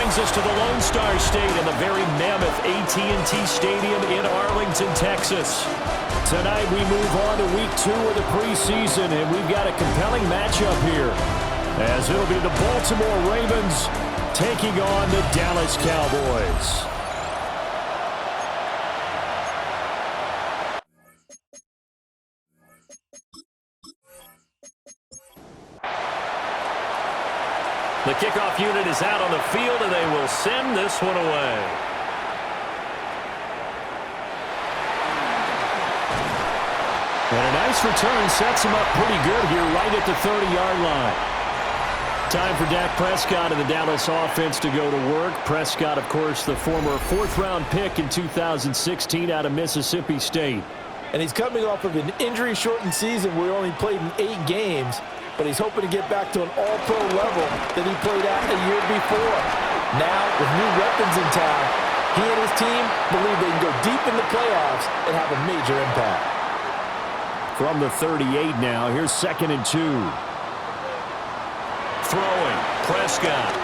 brings us to the Lone Star State in the very mammoth AT&T Stadium in Arlington, Texas. Tonight we move on to week 2 of the preseason, and we've got a compelling matchup here, as it'll be the Baltimore Ravens taking on the Dallas Cowboys. The kickoff unit is out on the field, and they will send this one away. And a nice return sets him up pretty good here right at the 30-yard line. Time for Dak Prescott and the Dallas offense to go to work. Prescott, of course, the former 4th-round pick in 2016 out of Mississippi State. And he's coming off of an injury-shortened season where he only played in 8 games. But he's hoping to get back to an all-pro level that he played at a year before. Now, with new weapons in town, he and his team believe they can go deep in the playoffs and have a major impact. From the 38 now, here's 2nd and 2. Throwing, Prescott.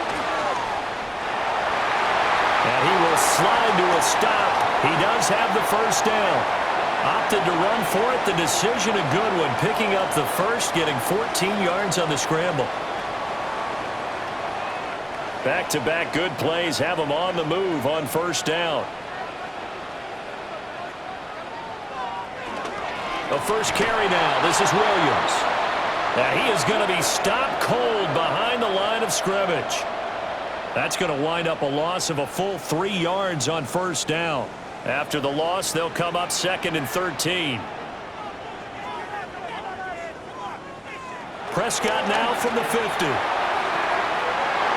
And he will slide to a stop. He does have the first down. Opted to run for it. The decision a good one. Picking up the first, getting 14 yards on the scramble. Back-to-back good plays have him on the move on first down. The first carry now. This is Williams. Now he is going to be stopped cold behind the line of scrimmage. That's going to wind up a loss of a full 3 yards on first down. After the loss, they'll come up 2nd and 13. Prescott now from the 50.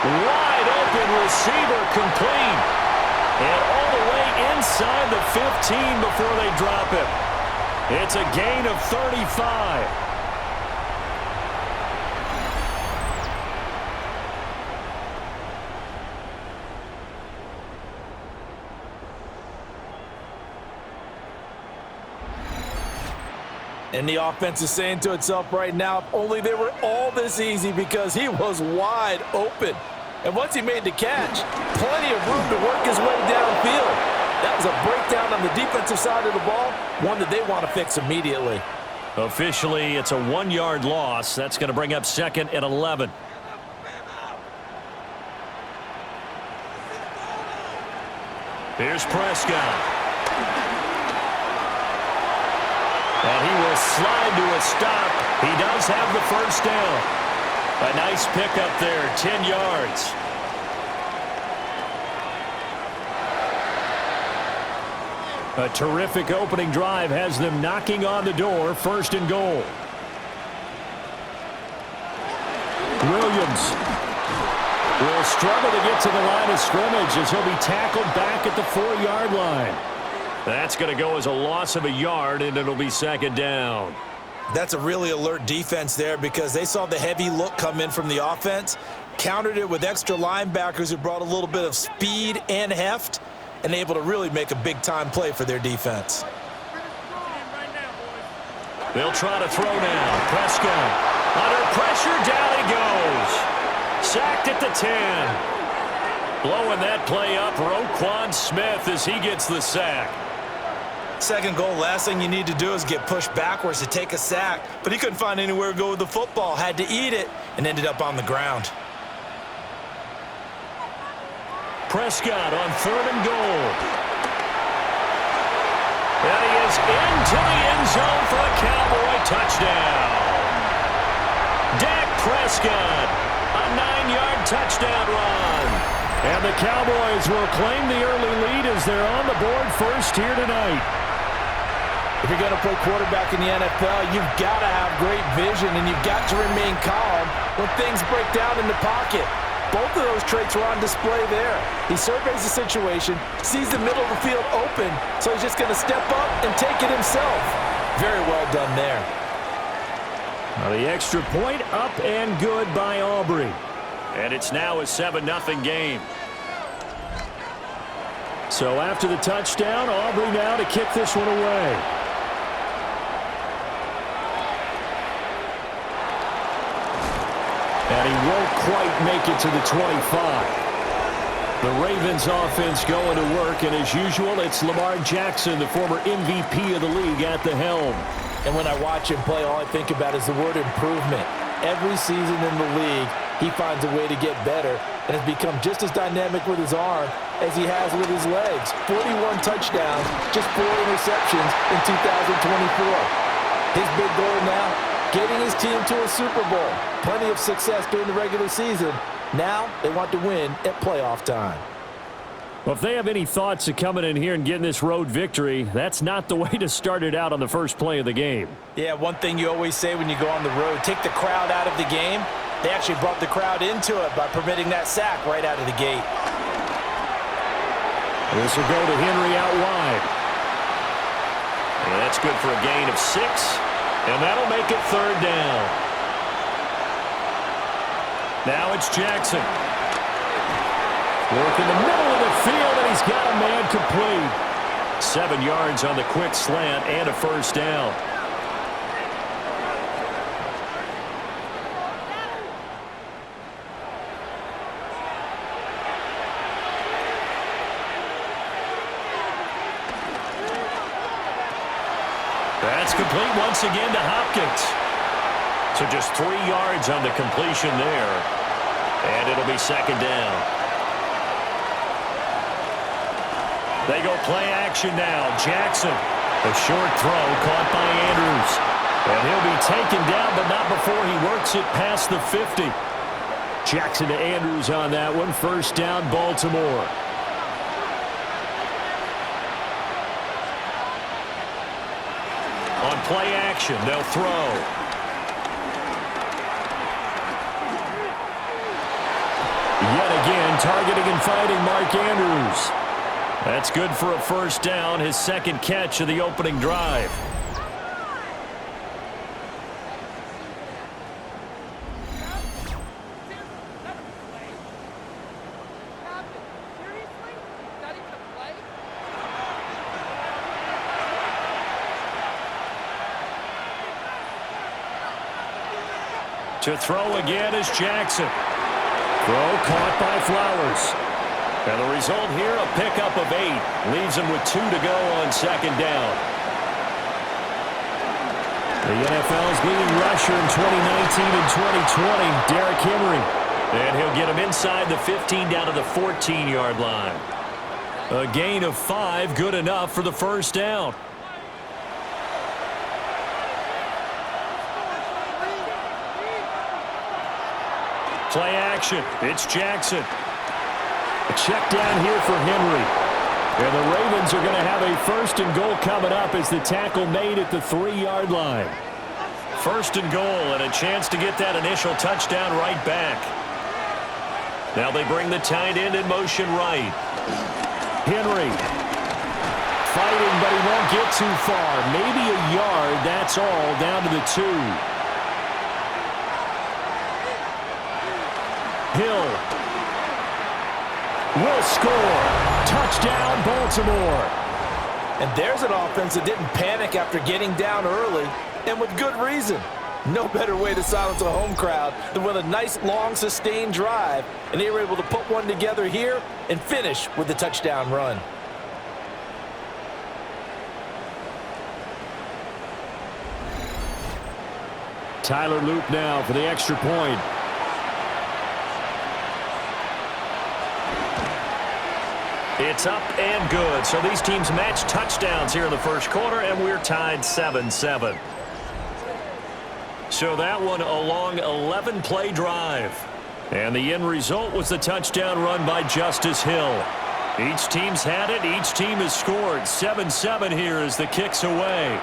Wide open receiver complete. And all the way inside the 15 before they drop it. It's a gain of 35. And the offense is saying to itself right now, if only they were all this easy, because he was wide open. And once he made the catch, plenty of room to work his way downfield. That was a breakdown on the defensive side of the ball, one that they want to fix immediately. Officially, it's a 1-yard loss. That's going to bring up 2nd and 11. Here's Prescott. And he will slide to a stop. He does have the first down. A nice pickup there, 10 yards. A terrific opening drive has them knocking on the door, 1st and goal. Williams will struggle to get to the line of scrimmage as he'll be tackled back at the 4-yard line. That's going to go as a loss of a yard, and it'll be 2nd down. That's a really alert defense there, because they saw the heavy look come in from the offense, countered it with extra linebackers who brought a little bit of speed and heft, and able to really make a big-time play for their defense. They'll try to throw now. Prescott under pressure, down he goes. Sacked at the 10. Blowing that play up, Roquan Smith, as he gets the sack. 2nd goal, last thing you need to do is get pushed backwards to take a sack. But he couldn't find anywhere to go with the football, had to eat it, and ended up on the ground. Prescott on 3rd and goal. And he is into the end zone for a Cowboy touchdown. Dak Prescott, a 9-yard touchdown run. And the Cowboys will claim the early lead as they're on the board first here tonight. If you're going to play quarterback in the NFL, you've got to have great vision, and you've got to remain calm when things break down in the pocket. Both of those traits were on display there. He surveys the situation, sees the middle of the field open, so he's just going to step up and take it himself. Very well done there. Now the extra point up and good by Aubrey. And it's now a 7-0 game. So after the touchdown, Aubrey now to kick this one away. And he won't quite make it to the 25. The Ravens offense going to work, and as usual, it's Lamar Jackson, the former MVP of the league, at the helm. And when I watch him play, all I think about is the word improvement. Every season in the league, he finds a way to get better and has become just as dynamic with his arm as he has with his legs. 41 touchdowns, just 4 interceptions in 2024. His big goal now, getting his team to a Super Bowl. Plenty of success during the regular season. Now they want to win at playoff time. Well, if they have any thoughts of coming in here and getting this road victory, that's not the way to start it out on the first play of the game. Yeah, one thing you always say when you go on the road, take the crowd out of the game. They actually brought the crowd into it by permitting that sack right out of the gate. This will go to Henry out wide. And that's good for a gain of 6. And that'll make it 3rd down. Now it's Jackson. Work in the middle of the field, and he's got a man complete. 7 yards on the quick slant and a 1st down. That's complete once again to Hopkins. So just 3 yards on the completion there. And it'll be 2nd down. They go play action now. Jackson. A short throw caught by Andrews. And he'll be taken down, but not before he works it past the 50. Jackson to Andrews on that one. 1st down, Baltimore. On play action, they'll throw. Yet again, targeting and fighting Mark Andrews. That's good for a 1st down, his 2nd catch of the opening drive. To throw again is Jackson. Throw caught by Flowers. And the result here, a pickup of 8. Leaves him with 2 to go on 2nd down. The NFL's leading rusher in 2019 and 2020, Derrick Henry. And he'll get him inside the 15 down to the 14-yard line. A gain of 5, good enough for the 1st down. Play action. It's Jackson. A check down here for Henry. And the Ravens are going to have a 1st and goal coming up as the tackle made at the 3-yard line. 1st and goal and a chance to get that initial touchdown right back. Now they bring the tight end in motion right. Henry fighting, but he won't get too far. Maybe a yard, that's all, down to the 2. Hill will score. Touchdown, Baltimore. And there's an offense that didn't panic after getting down early, and with good reason. No better way to silence a home crowd than with a nice, long, sustained drive. And they were able to put one together here and finish with the touchdown run. Tyler Loop now for the extra point. It's up and good. So these teams match touchdowns here in the 1st quarter, and we're tied 7-7. So that one a long 11-play drive. And the end result was the touchdown run by Justice Hill. Each team's had it. Each team has scored. 7-7 here as the kick's away.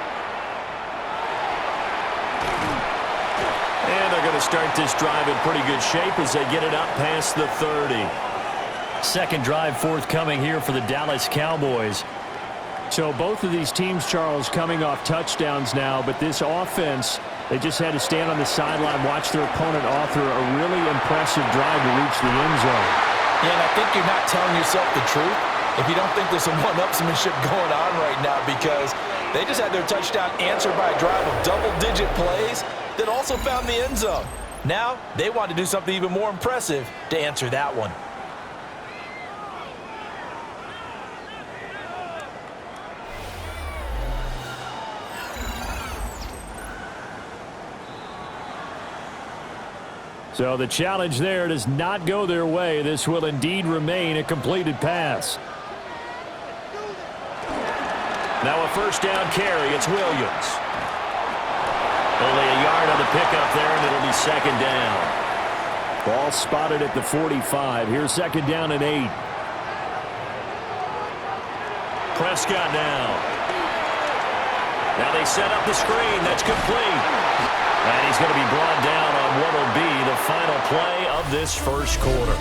And they're going to start this drive in pretty good shape as they get it up past the 30. 2nd drive forthcoming here for the Dallas Cowboys. So both of these teams, Charles, coming off touchdowns now, but this offense, they just had to stand on the sideline, watch their opponent author a really impressive drive to reach the end zone. Yeah, and I think you're not telling yourself the truth if you don't think there's some one-upsmanship going on right now, because they just had their touchdown answered by a drive of double-digit plays that also found the end zone. Now they want to do something even more impressive to answer that one. So the challenge there does not go their way. This will indeed remain a completed pass. Now a first down carry. It's Williams. Only a yard on the pickup there, and it'll be second down. Ball spotted at the 45. Here's second down and 8. Prescott now. Now they set up the screen. That's complete. And he's going to be brought down on what will be the final play of this first quarter.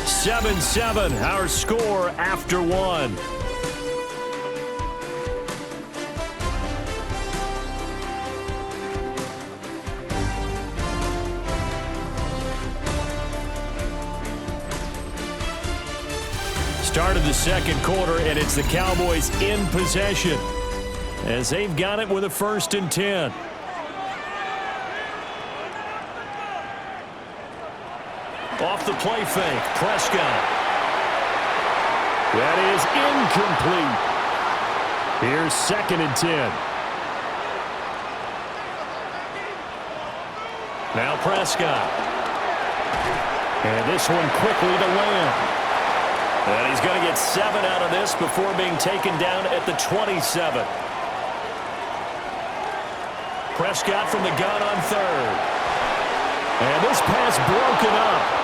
7-7, our score after one. Start of the second quarter, and it's the Cowboys in possession as they've got it with a 1st and 10. Off the play fake, Prescott. That is incomplete. Here's 2nd and 10. Now Prescott. And this one quickly to Lamb. And he's going to get 7 out of this before being taken down at the 27. Prescott from the gun on 3rd. And this pass broken up.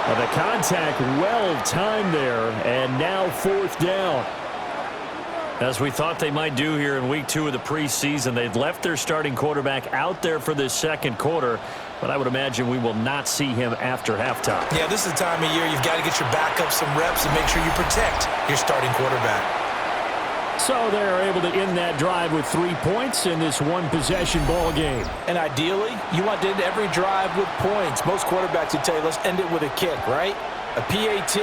The contact well timed there, and now 4th down. As we thought they might do here in week 2 of the preseason, they've left their starting quarterback out there for this second quarter, but I would imagine we will not see him after halftime. Yeah, this is the time of year you've got to get your backup some reps and make sure you protect your starting quarterback. So they're able to end that drive with 3 points in this one-possession ball game. And ideally, you want to end every drive with points. Most quarterbacks would tell you, let's end it with a kick, right? A PAT,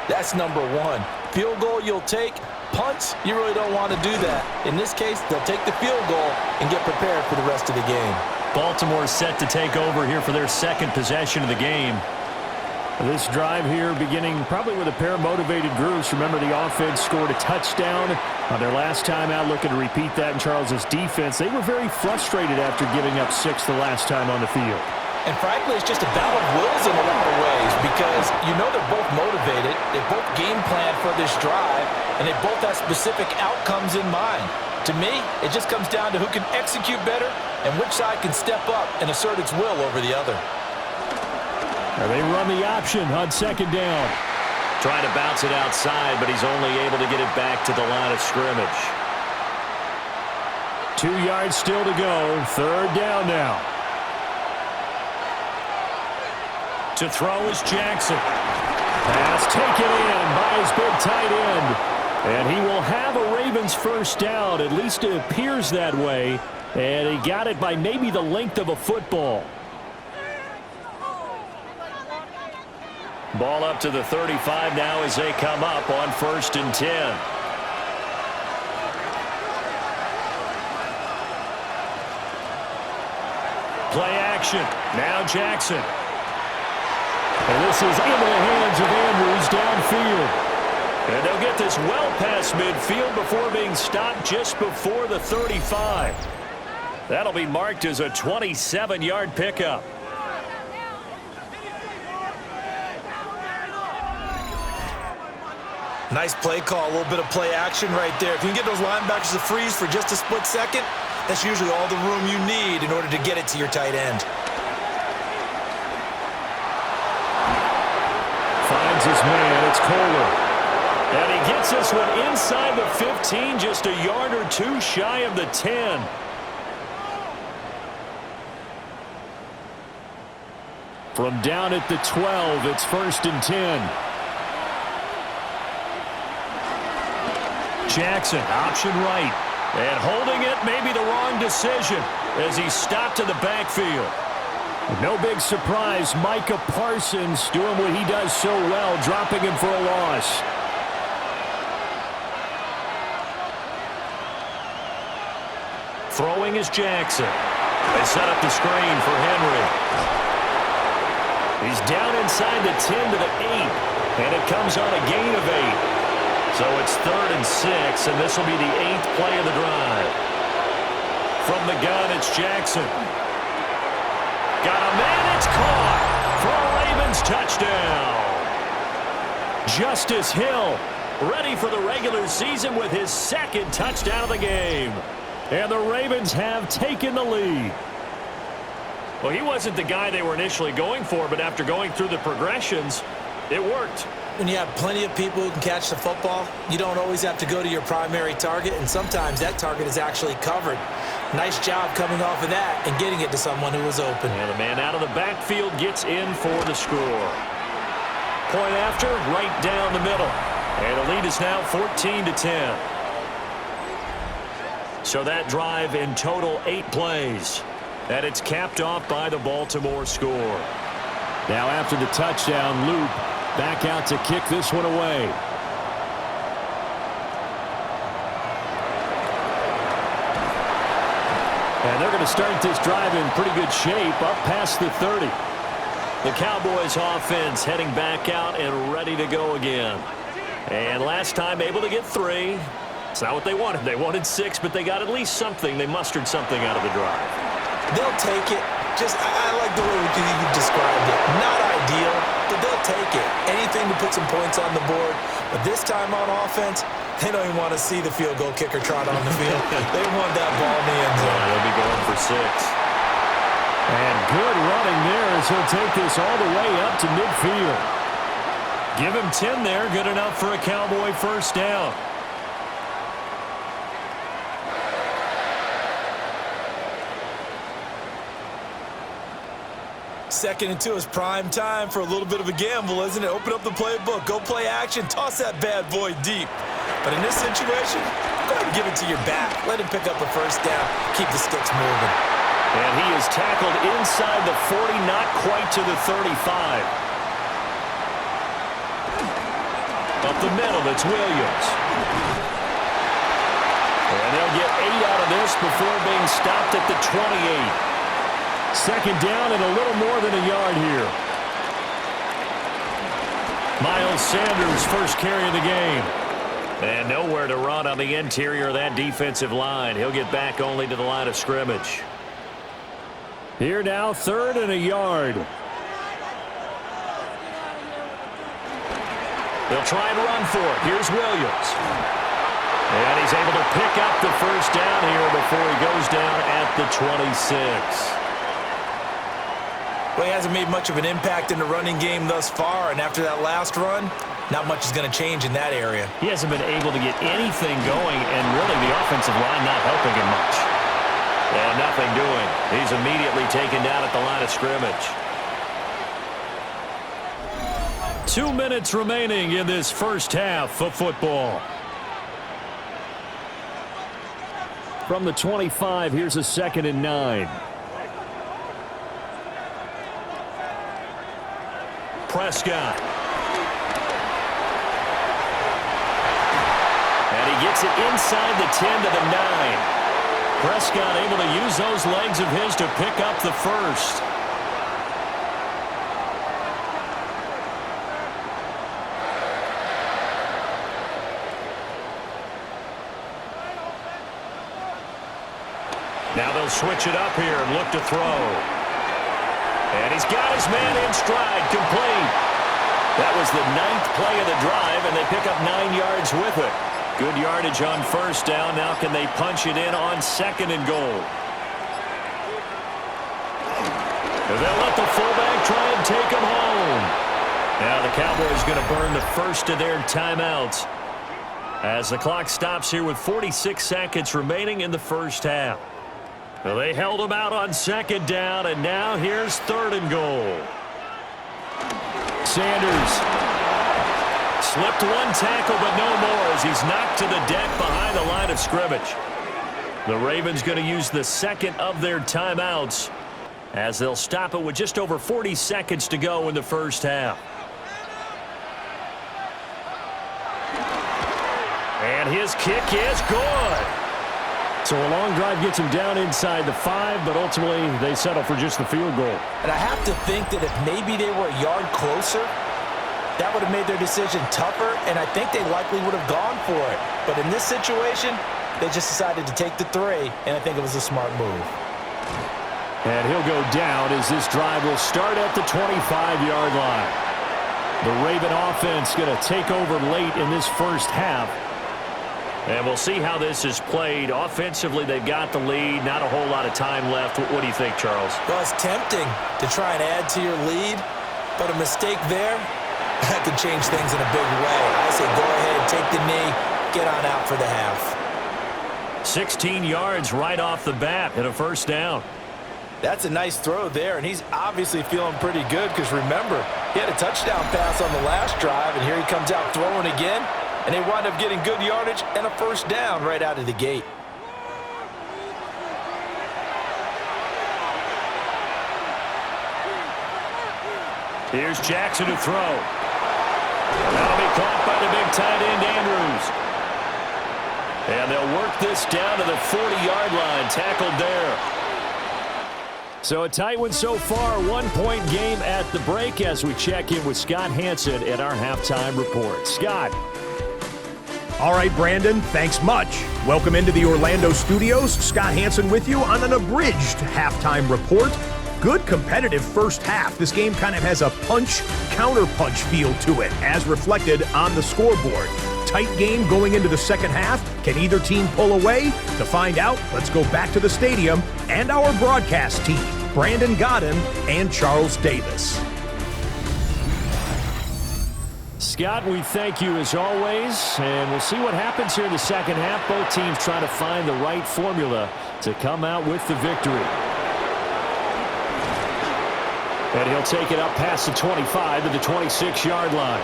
that's number 1. Field goal you'll take. Punts, you really don't want to do that. In this case, they'll take the field goal and get prepared for the rest of the game. Baltimore set to take over here for their second possession of the game. This drive here beginning probably with a pair of motivated groups. Remember, the offense scored a touchdown on their last time out, looking to repeat that in Charles's defense. They were very frustrated after giving up 6 the last time on the field. And frankly, it's just a battle of wills in a lot of ways because you know they're both motivated. They both game plan for this drive, and they both have specific outcomes in mind. To me, it just comes down to who can execute better and which side can step up and assert its will over the other. They run the option on second down. Trying to bounce it outside, but he's only able to get it back to the line of scrimmage. 2 yards still to go. 3rd down now. To throw is Jackson. Pass taken in by his big tight end. And he will have a Ravens first down. At least it appears that way. And he got it by maybe the length of a football. Ball up to the 35 now as they come up on 1st and 10. Play action. Now Jackson. And this is into the hands of Andrews downfield. And they'll get this well past midfield before being stopped just before the 35. That'll be marked as a 27-yard pickup. Nice play call, a little bit of play action right there. If you can get those linebackers to freeze for just a split second, that's usually all the room you need in order to get it to your tight end. Finds his man, it's Kohler. And he gets this one inside the 15, just a yard or 2 shy of the 10. From down at the 12, it's 1st and 10. Jackson, option right. And holding it may be the wrong decision as he's stopped in the backfield. No big surprise, Micah Parsons doing what he does so well, dropping him for a loss. Throwing is Jackson. They set up the screen for Henry. He's down inside the 10 to the 8, and it comes on a gain of 8. So it's 3rd and 6, and this will be the 8th play of the drive. From the gun, it's Jackson. Got a man, it's caught. touchdown. Justice Hill ready for the regular season with his second touchdown of the game. And the Ravens have taken the lead. Well, he wasn't the guy they were initially going for, but after going through the progressions, it worked. When you have plenty of people who can catch the football, you don't always have to go to your primary target, and sometimes that target is actually covered. Nice job coming off of that and getting it to someone who was open. And the man out of the backfield gets in for the score. Point after, right down the middle. And the lead is now 14-10. So that drive in total 8 plays. And it's capped off by the Baltimore score. Now after the touchdown, Loop back out to kick this one away. And they're going to start this drive in pretty good shape, up past the 30. The Cowboys offense heading back out and ready to go again. And last time able to get 3. It's not what they wanted. They wanted 6, but they got at least something. They mustered something out of the drive. They'll take it. I like the way you described it. Not ideal, but they'll take it. Anything to put some points on the board. But this time on offense, they don't even want to see the field goal kicker trot on the field. They want that ball in the end zone. They'll be going for 6. And good running there as he'll take this all the way up to midfield. Give him 10 there. Good enough for a Cowboy first down. Second and 2 is prime time for a little bit of a gamble, isn't it? Open up the playbook, go play action, toss that bad boy deep. But in this situation, go ahead and give it to your back. Let him pick up a first down, keep the sticks moving. And he is tackled inside the 40, not quite to the 35. Up the middle, it's Williams. And they'll get 8 out of this before being stopped at the 28. Second down and a little more than a yard here. Miles Sanders first carry of the game. And nowhere to run on the interior of that defensive line. He'll get back only to the line of scrimmage. Here now, 3rd and a yard. They'll try and run for it. Here's Williams. And he's able to pick up the first down here before he goes down at the 26. Well, he hasn't made much of an impact in the running game thus far, and after that last run, not much is going to change in that area. He hasn't been able to get anything going, and really the offensive line not helping him much. And nothing doing. He's immediately taken down at the line of scrimmage. 2 minutes remaining in this first half of football. From the 25, here's a 2nd and 9. Prescott. And he gets it inside the 10 to the 9. Prescott able to use those legs of his to pick up the first. Now they'll switch it up here and look to throw. And he's got his man in stride, complete. That was the 9th play of the drive, and they pick up 9 yards with it. Good yardage on first down. Now can they punch it in on 2nd and goal? And they'll let the fullback try and take him home. Now the Cowboys going to burn the first of their timeouts as the clock stops here with 46 seconds remaining in the first half. Well, they held him out on 2nd down, and now here's 3rd and goal. Sanders slipped one tackle, but no more as he's knocked to the deck behind the line of scrimmage. The Ravens going to use the 2nd of their timeouts as they'll stop it with just over 40 seconds to go in the first half. And his kick is good. So a long drive gets him down inside the 5, but ultimately they settle for just the field goal. And I have to think that if maybe they were a yard closer, that would have made their decision tougher, and I think they likely would have gone for it. But in this situation, they just decided to take the 3, and I think it was a smart move. And he'll go down as this drive will start at the 25-yard line. The Raven offense going to take over late in this first half. And we'll see how this is played. Offensively, they've got the lead. Not a whole lot of time left. What do you think, Charles? Well, it's tempting to try and add to your lead, but a mistake there, that could change things in a big way. I say go ahead, take the knee, get on out for the half. 16 yards right off the bat and a first down. That's a nice throw there, and he's obviously feeling pretty good because, remember, he had a touchdown pass on the last drive, and here he comes out throwing again, and they wind up getting good yardage and a first down right out of the gate. Here's Jackson to throw. That'll be caught by the big tight end, Andrews. And they'll work this down to the 40-yard line, tackled there. So a tight one so far, 1-point game at the break as we check in with Scott Hansen at our halftime report. Scott. All right, Brandon, thanks much. Welcome into the Orlando studios. Scott Hansen with you on an abridged halftime report. Good competitive first half. This game kind of has a punch-counter-punch feel to it, as reflected on the scoreboard. Tight game going into the second half. Can either team pull away? To find out, let's go back to the stadium and our broadcast team, Brandon Godden and Charles Davis. Scott, we thank you as always, and we'll see what happens here in the second half. Both teams trying to find the right formula to come out with the victory. And he'll take it up past the 25 to the 26-yard line.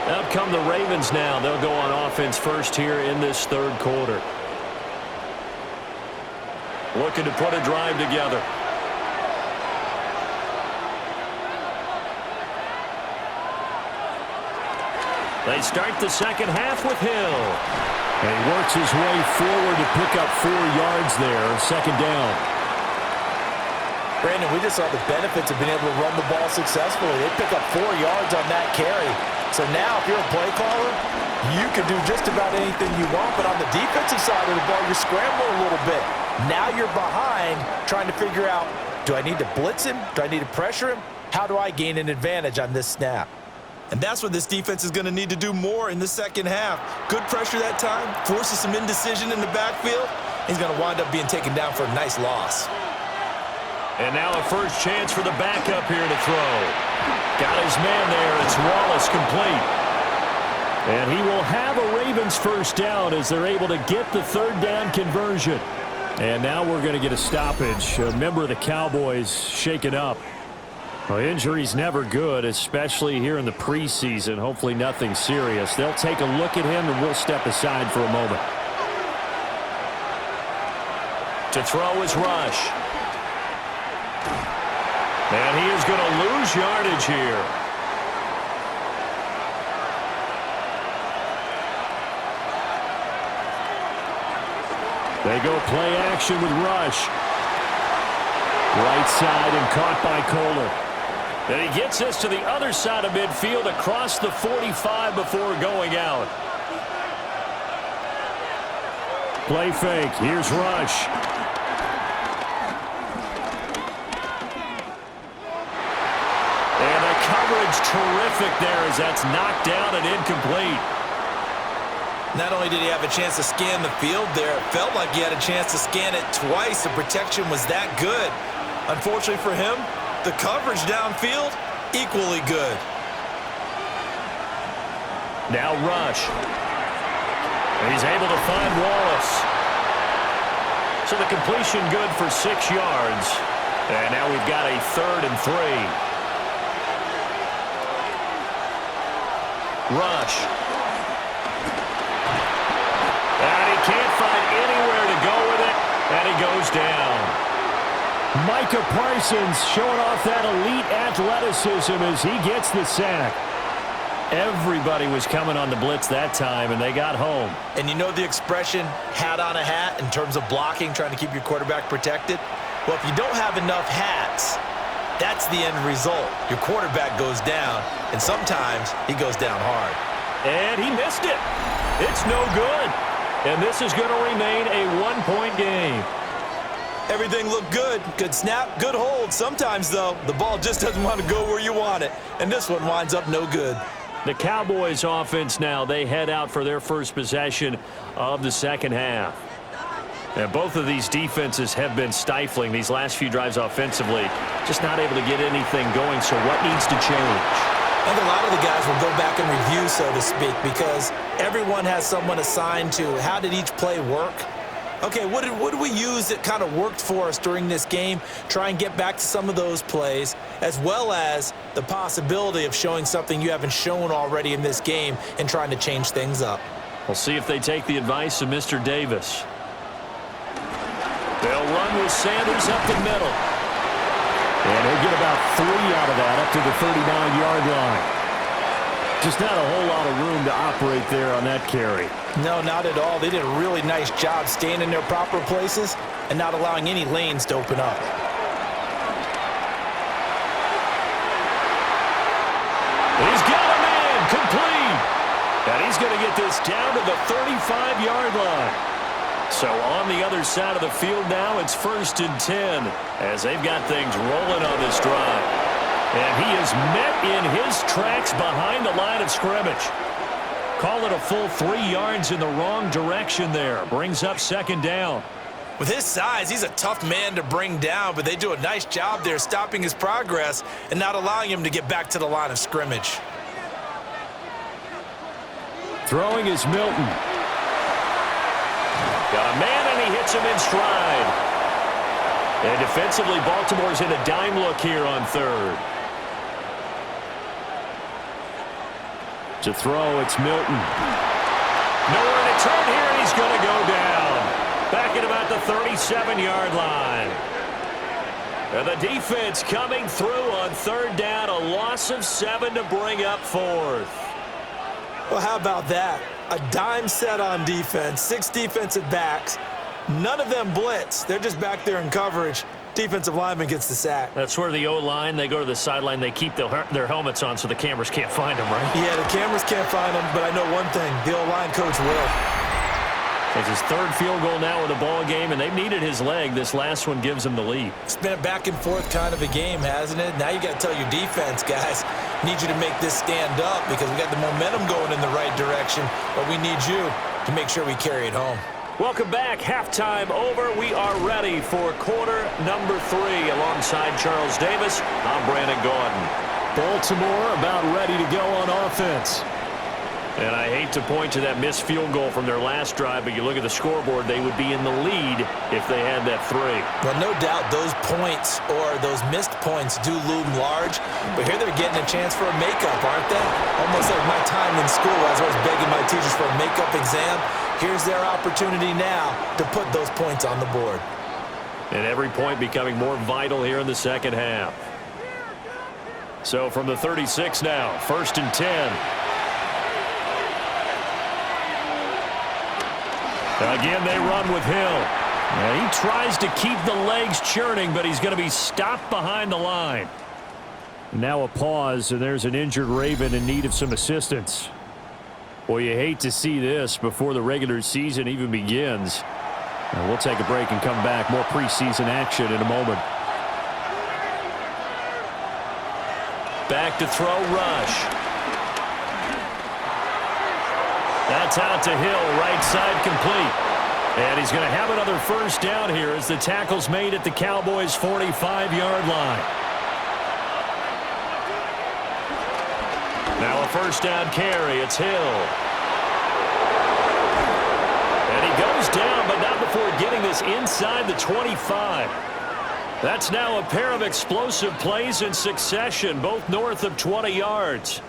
Up come the Ravens now. They'll go on offense first here in this third quarter. Looking to put a drive together. They start the second half with Hill. And he works his way forward to pick up 4 yards there. Second down. Brandon, we just saw the benefits of being able to run the ball successfully. They pick up 4 yards on that carry. So now, if you're a play caller, you can do just about anything you want. But on the defensive side of the ball, you're scrambling a little bit. Now you're behind trying to figure out, do I need to blitz him? Do I need to pressure him? How do I gain an advantage on this snap? And that's what this defense is going to need to do more in the second half. Good pressure that time, forces some indecision in the backfield. He's going to wind up being taken down for a nice loss. And now a first chance for the backup here to throw. Got his man there. It's Wallace complete. And he will have a Ravens first down as they're able to get the third down conversion. And now we're going to get a stoppage. A member of the Cowboys shaken up. Well, injury's never good, especially here in the preseason. Hopefully nothing serious. They'll take a look at him, and we'll step aside for a moment. To throw is Rush. And he is going to lose yardage here. They go play action with Rush. Right side and caught by Kohler. And he gets us to the other side of midfield across the 45 before going out. Play fake. Here's Rush. And the coverage terrific there as that's knocked down and incomplete. Not only did he have a chance to scan the field there, it felt like he had a chance to scan it twice. The protection was that good. Unfortunately for him, the coverage downfield, equally good. Now Rush. And he's able to find Wallace. So the completion good for 6 yards. And now we've got a 3rd and 3. Rush. And he can't find anywhere to go with it. And he goes down. Micah Parsons showing off that elite athleticism as he gets the sack. Everybody was coming on the blitz that time, and they got home. And you know the expression, hat on a hat, in terms of blocking, trying to keep your quarterback protected? Well, if you don't have enough hats, that's the end result. Your quarterback goes down, and sometimes he goes down hard. And he missed it. It's no good. And this is going to remain a 1-point game. Everything looked good. Good snap, good hold. Sometimes, though, the ball just doesn't want to go where you want it. And this one winds up no good. The Cowboys offense now, they head out for their first possession of the second half. And both of these defenses have been stifling these last few drives offensively. Just not able to get anything going, so what needs to change? I think a lot of the guys will go back and review, so to speak, because everyone has someone assigned to how did each play work. Okay, what did we use that kind of worked for us during this game? Try and get back to some of those plays, as well as the possibility of showing something you haven't shown already in this game and trying to change things up. We'll see if they take the advice of Mr. Davis. They'll run with Sanders up the middle. And he'll get about 3 out of that up to the 39-yard line. Just not a whole lot of room to operate there on that carry. No, not at all. They did a really nice job staying in their proper places and not allowing any lanes to open up. He's got a man complete. And he's going to get this down to the 35-yard line. So on the other side of the field now, it's 1st and 10 as they've got things rolling on this drive. And he is met in his tracks behind the line of scrimmage. Call it a full 3 yards in the wrong direction there. Brings up 2nd down. With his size, he's a tough man to bring down, but they do a nice job there stopping his progress and not allowing him to get back to the line of scrimmage. Throwing is Milton. Got a man, and he hits him in stride. And defensively, Baltimore's in a dime look here on 3rd. To throw, it's Milton. Nowhere to turn here, and he's going to go down. Back at about the 37-yard line. And the defense coming through on 3rd down. A loss of 7 to bring up 4th. Well, how about that? A dime set on defense, 6 defensive backs. None of them blitz. They're just back there in coverage. Defensive lineman gets the sack. That's where the O-line, they go to the sideline, they keep their helmets on so the cameras can't find them, right? Yeah, the cameras can't find them, but I know one thing. The O-line coach will. It's his 3rd field goal now in the ball game, and they've needed his leg. This last one gives him the lead. It's been a back and forth kind of a game, hasn't it? Now you got to tell your defense, guys, need you to make this stand up because we got the momentum going in the right direction, but we need you to make sure we carry it home. Welcome back. Halftime over. We are ready for quarter number 3. Alongside Charles Davis, I'm Brandon Gaudin. Baltimore about ready to go on offense. And I hate to point to that missed field goal from their last drive, but you look at the scoreboard, they would be in the lead if they had that 3. Well, no doubt those points or those missed points do loom large, but here they're getting a chance for a makeup, aren't they? Almost like my time in school as I was begging my teachers for a makeup exam. Here's their opportunity now to put those points on the board. And every point becoming more vital here in the second half. So from the 36 now, 1st and 10. Again, they run with Hill. And he tries to keep the legs churning, but he's going to be stopped behind the line. Now a pause, and there's an injured Raven in need of some assistance. Well, you hate to see this before the regular season even begins. And we'll take a break and come back. More preseason action in a moment. Back to throw, Rush. That's out to Hill, right side complete. And he's going to have another 1st down here as the tackle's made at the Cowboys' 45-yard line. Now a 1st down carry. It's Hill. And he goes down, but not before getting this inside the 25. That's now a pair of explosive plays in succession, both north of 20 yards.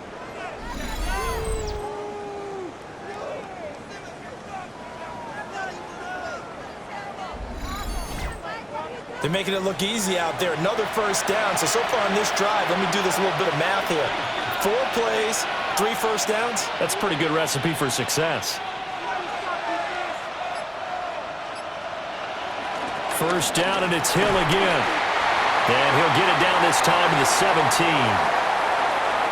They're making it look easy out there. Another 1st down. So far on this drive, let me do this little bit of math here. 4 plays, 3 1st downs. That's a pretty good recipe for success. 1st down, and it's Hill again. And he'll get it down this time to the 17.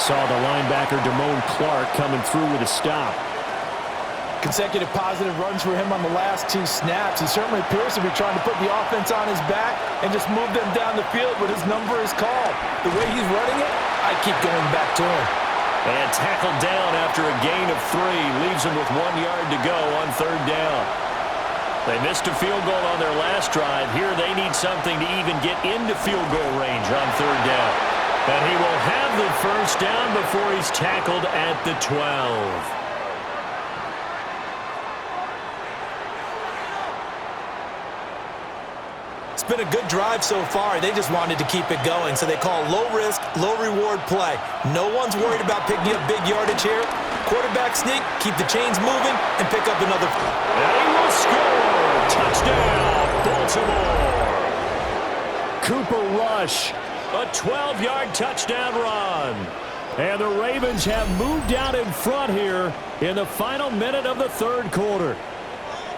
Saw the linebacker, Damone Clark, coming through with a stop. Consecutive positive runs for him on the last 2 snaps. He certainly appears to be trying to put the offense on his back and just move them down the field when his number is called. The way he's running it, I keep going back to him. And tackled down after a gain of 3. Leaves him with 1 yard to go on 3rd down. They missed a field goal on their last drive. Here they need something to even get into field goal range on 3rd down. And he will have the 1st down before he's tackled at the 12. It's been a good drive so far. They just wanted to keep it going, so they call low-risk, low-reward play. No one's worried about picking up big yardage here. Quarterback sneak, keep the chains moving, and pick up another. And he will score! Touchdown, Baltimore! Cooper Rush, a 12-yard touchdown run. And the Ravens have moved out in front here in the final minute of the 3rd quarter.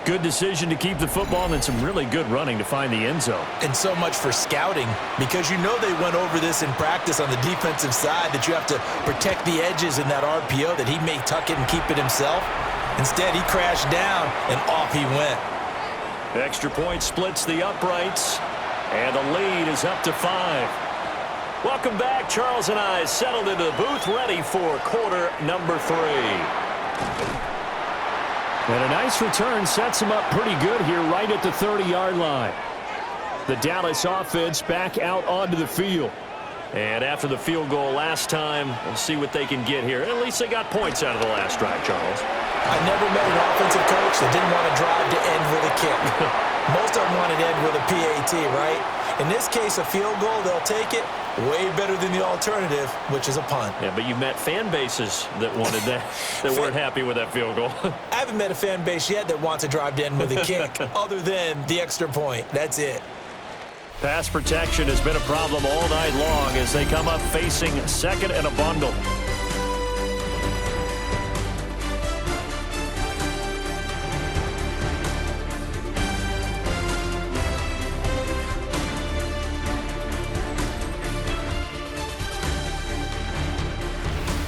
Good decision to keep the football and some really good running to find the end zone. And so much for scouting, because you know they went over this in practice on the defensive side, that you have to protect the edges in that RPO, that he may tuck it and keep it himself. Instead, he crashed down, and off he went. Extra point splits the uprights, and the lead is up to 5. Welcome back. Charles and I settled into the booth, ready for quarter number 3. And a nice return sets him up pretty good here right at the 30-yard line. The Dallas offense back out onto the field. And after the field goal last time, we'll see what they can get here. At least they got points out of the last drive, Charles. I never met an offensive coach that didn't want to drive to end with a kick. Most of them wanted to end with a PAT, right? In this case, a field goal, they'll take it. Way better than the alternative, which is a punt. Yeah, but you've met fan bases that wanted that, that weren't happy with that field goal. I haven't met a fan base yet that wants to drive to end with a kick, other than the extra point. That's it. Pass protection has been a problem all night long as they come up facing 2nd and a bundle.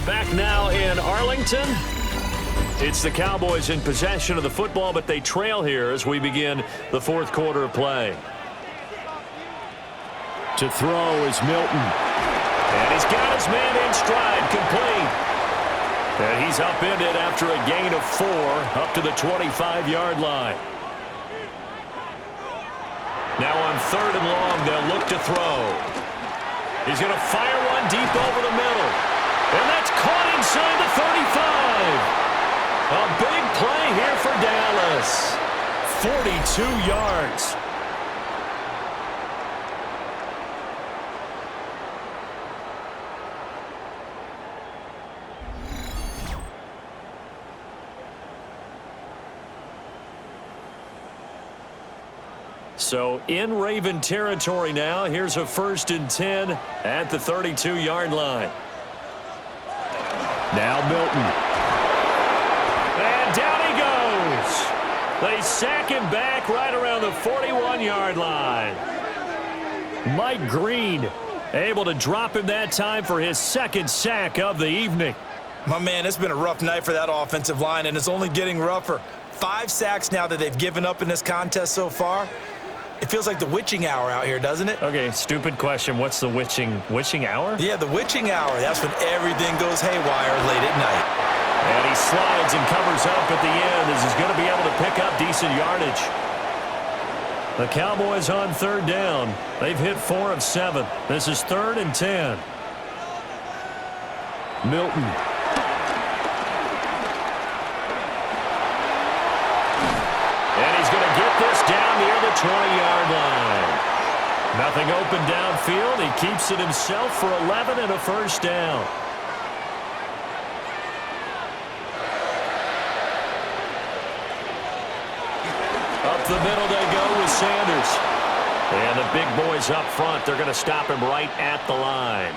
Back now in Arlington. It's the Cowboys in possession of the football, but they trail here as we begin the 4th quarter of play. To throw is Milton. And he's got his man in stride, complete. And he's upended after a gain of 4 up to the 25-yard line. Now on 3rd and long, they'll look to throw. He's going to fire one deep over the middle. And that's caught inside the 35. A big play here for Dallas. 42 yards. So in Raven territory now. Here's a 1st and 10 at the 32-yard line. Now Milton. And down he goes. They sack him back right around the 41-yard line. Mike Green able to drop him that time for his 2nd sack of the evening. My man, it's been a rough night for that offensive line, and it's only getting rougher. 5 sacks now that they've given up in this contest so far. It feels like the witching hour out here, doesn't it? Okay, stupid question. What's the witching hour? Yeah, the witching hour. That's when everything goes haywire late at night. And he slides and covers up at the end as he's going to be able to pick up decent yardage. The Cowboys on 3rd down. They've hit 4 of 7. This is 3rd and 10. Milton. And he's going to get this down near the 20-yard line. Nothing open downfield. He keeps it himself for 11 and a 1st down. Up the middle they go with Sanders. And the big boys up front, they're going to stop him right at the line.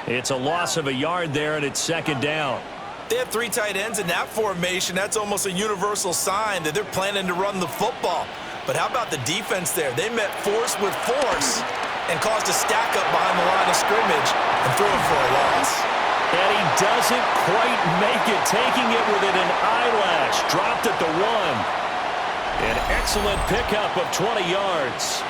It's a loss of a yard there, and it's 2nd down. They have 3 tight ends in that formation. That's almost a universal sign that they're planning to run the football. But how about the defense there? They met force with force and caused a stack up behind the line of scrimmage and threw him for a loss. And he does doesn't quite make it, taking it within an eyelash. Dropped at the 1. An excellent pickup of 20 yards.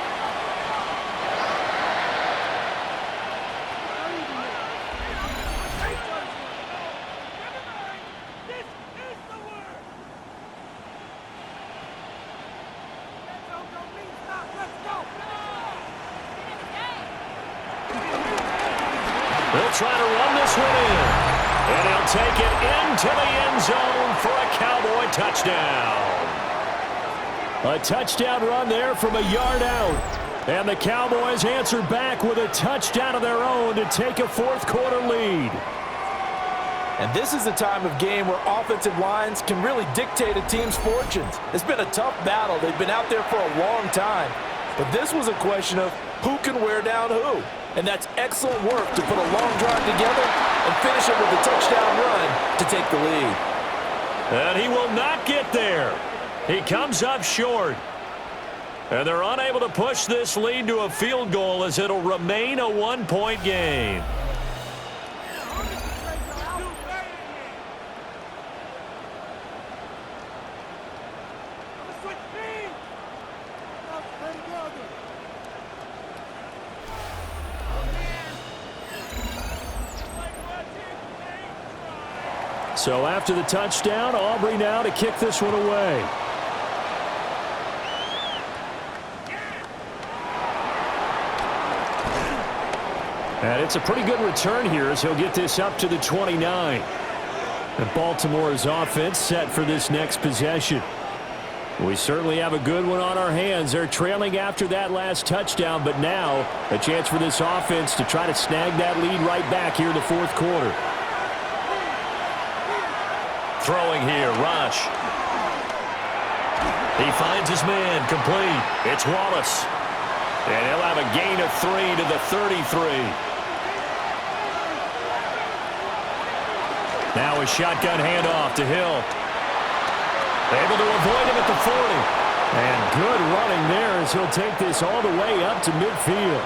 They'll try to run this one in. And he'll take it into the end zone for a Cowboy touchdown. A touchdown run there from a yard out. And the Cowboys answer back with a touchdown of their own to take a fourth-quarter lead. And this is the time of game where offensive lines can really dictate a team's fortunes. It's been a tough battle. They've been out there for a long time. But this was a question of who can wear down who. And that's excellent work to put a long drive together and finish it with a touchdown run to take the lead. And he will not get there. He comes up short. And they're unable to push this lead to a field goal as it'll remain a one-point game. So after the touchdown, Aubrey now to kick this one away. And it's a pretty good return here as he'll get this up to the 29. And Baltimore's offense set for this next possession. We certainly have a good one on our hands. They're trailing after that last touchdown, but now a chance for this offense to try to snag that lead right back here in the fourth quarter. Throwing here, Rush. He finds his man, complete. It's Wallace. And he'll have a gain of 3 to the 33. Now a shotgun handoff to Hill. Able to avoid him at the 40. And good running there as he'll take this all the way up to midfield.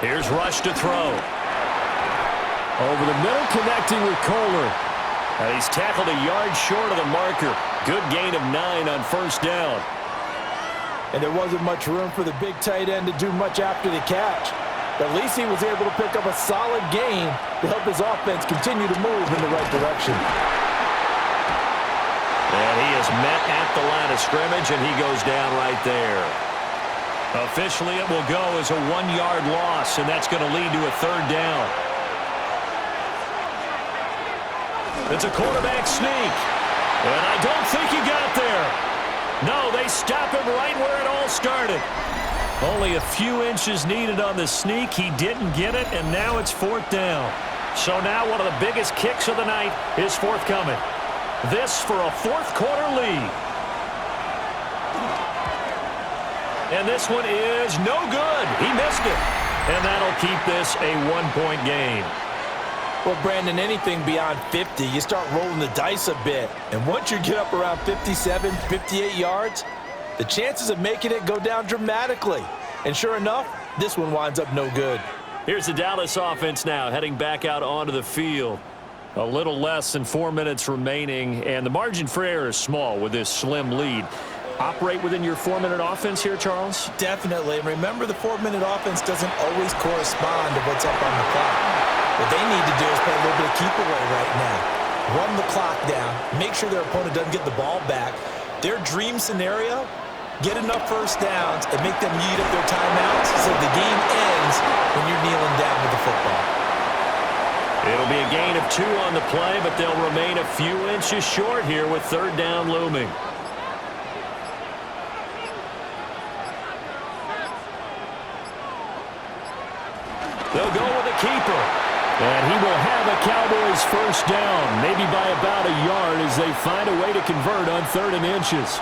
Here's Rush to throw. Over the middle, connecting with Kohler. And he's tackled a yard short of the marker. Good gain of 9 on first down. And there wasn't much room for the big tight end to do much after the catch. But at least he was able to pick up a solid gain to help his offense continue to move in the right direction. And he is met at the line of scrimmage, and he goes down right there. Officially, it will go as a 1-yard loss, and that's going to lead to a third down. It's a quarterback sneak. And I don't think he got there. No, they stop him right where it all started. Only a few inches needed on the sneak. He didn't get it, and now it's fourth down. So now one of the biggest kicks of the night is forthcoming. This for a fourth-quarter lead. And this one is no good. He missed it. And that'll keep this a one-point game. Well, Brandon, anything beyond 50, you start rolling the dice a bit. And once you get up around 57, 58 yards, the chances of making it go down dramatically. And sure enough, this one winds up no good. Here's the Dallas offense now heading back out onto the field. A little less than 4 minutes remaining, and the margin for error is small with this slim lead. Operate within your 4-minute offense here, Charles? Definitely. And remember, the 4-minute offense doesn't always correspond to what's up on the clock. What they need to do is play a little bit of keep away right now. Run the clock down. Make sure their opponent doesn't get the ball back. Their dream scenario, get enough first downs and make them eat up their timeouts so the game ends when you're kneeling down with the football. It'll be a gain of 2 on the play, but they'll remain a few inches short here with third down looming. They'll go with a keeper. And he will have a Cowboys first down, maybe by about a yard as they find a way to convert on 3rd and inches.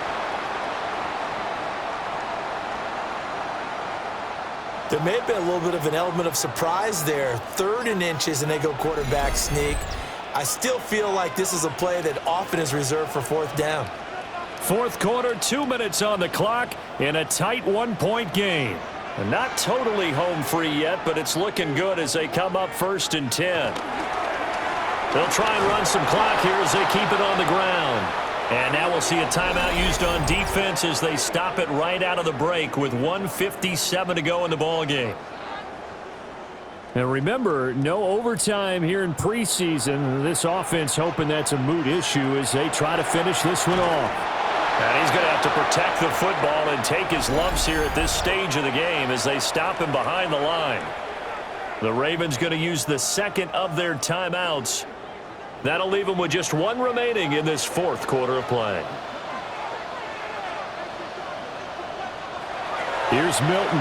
There may have been a little bit of an element of surprise there. 3rd and inches, and they go quarterback sneak. I still feel like this is a play that often is reserved for 4th down. Fourth quarter, 2 minutes on the clock in a tight 1-point game. And not totally home free yet, but it's looking good as they come up 1st and 10. They'll try and run some clock here as they keep it on the ground. And now we'll see a timeout used on defense as they stop it right out of the break with 1:57 to go in the ballgame. And remember, no overtime here in preseason. This offense hoping that's a moot issue as they try to finish this one off. And he's going to have to protect the football and take his lumps here at this stage of the game as they stop him behind the line. The Ravens going to use the second of their timeouts. That'll leave them with just one remaining in this 4th quarter of play. Here's Milton.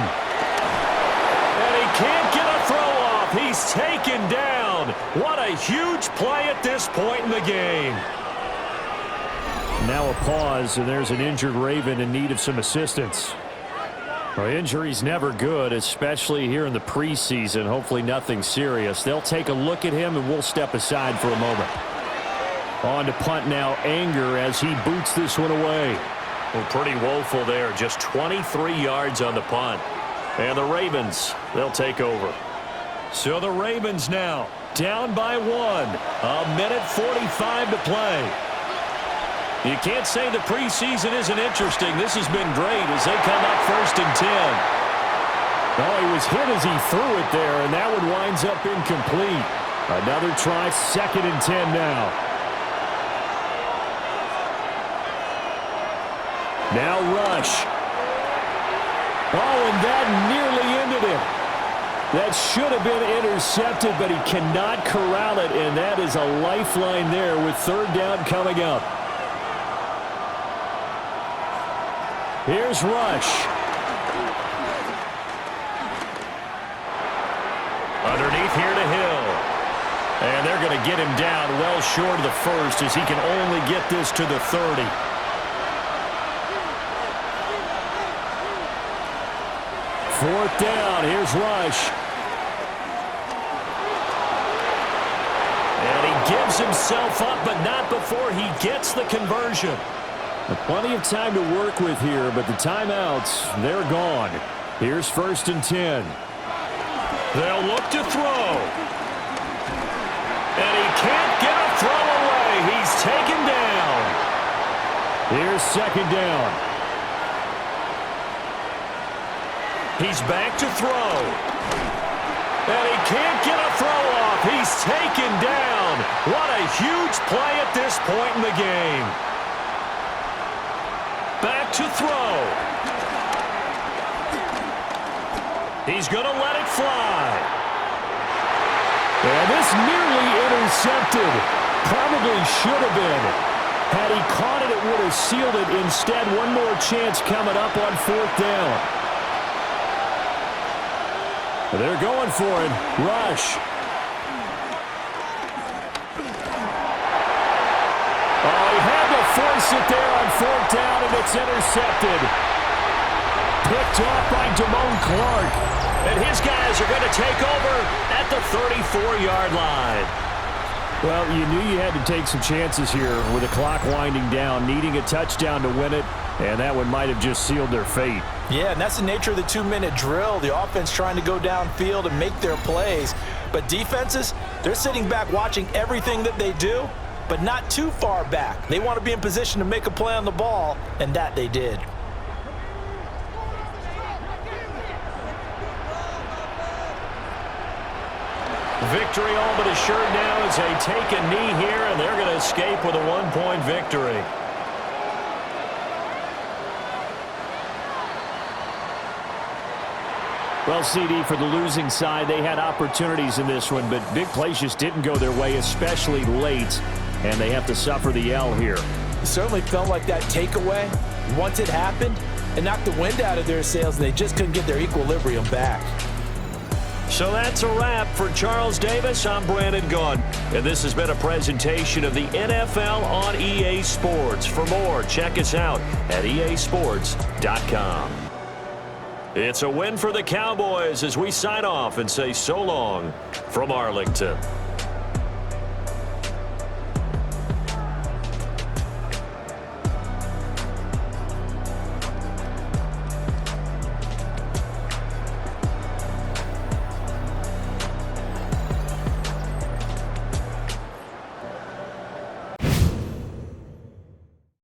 And he can't get a throw off. He's taken down. What a huge play at this point in the game. Now a pause, and there's an injured Raven in need of some assistance. Well, injury's never good, especially here in the preseason. Hopefully nothing serious. They'll take a look at him, and we'll step aside for a moment. On to punt now, Anger, as he boots this one away. Well, pretty woeful there. Just 23 yards on the punt. And the Ravens, they'll take over. So the Ravens now down by 1. 1:45 to play. You can't say the preseason isn't interesting. This has been great as they come up 1st and 10. Oh, he was hit as he threw it there, and that one winds up incomplete. Another try, 2nd and 10 now. Now Rush. Oh, and that nearly ended it. That should have been intercepted, but he cannot corral it, and that is a lifeline there with 3rd down coming up. Here's Rush. Underneath here to Hill. And they're going to get him down well short of the 1st as he can only get this to the 30. Fourth down. Here's Rush. And he gives himself up, but not before he gets the conversion. Plenty of time to work with here, but the timeouts, they're gone. Here's 1st and 10. They'll look to throw. And he can't get a throw away. He's taken down. Here's 2nd down. He's back to throw. And he can't get a throw off. He's taken down. What a huge play at this point in the game. Back to throw. He's going to let it fly. And this nearly intercepted. Probably should have been. Had he caught it, it would have sealed it. Instead, one more chance coming up on 4th down. They're going for it. Rush. Oh, he had to force it there on 4th down, and it's intercepted. Picked off by Damone Clark. And his guys are going to take over at the 34-yard line. Well, you knew you had to take some chances here with the clock winding down, needing a touchdown to win it, and that one might have just sealed their fate. Yeah, and that's the nature of the 2-minute drill. The offense trying to go downfield and make their plays. But defenses, they're sitting back watching everything that they do, but not too far back. They want to be in position to make a play on the ball, and that they did. Victory all but assured now as they take a knee here, and they're going to escape with a 1-point victory. Well, CD, for the losing side, they had opportunities in this one, but big plays just didn't go their way, especially late, and they have to suffer the L here. It certainly felt like that takeaway, once it happened, it knocked the wind out of their sails, and they just couldn't get their equilibrium back. So that's a wrap for Charles Davis. I'm Brandon Gunn, and this has been a presentation of the NFL on EA Sports. For more, check us out at easports.com. It's a win for the Cowboys as we sign off and say so long from Arlington.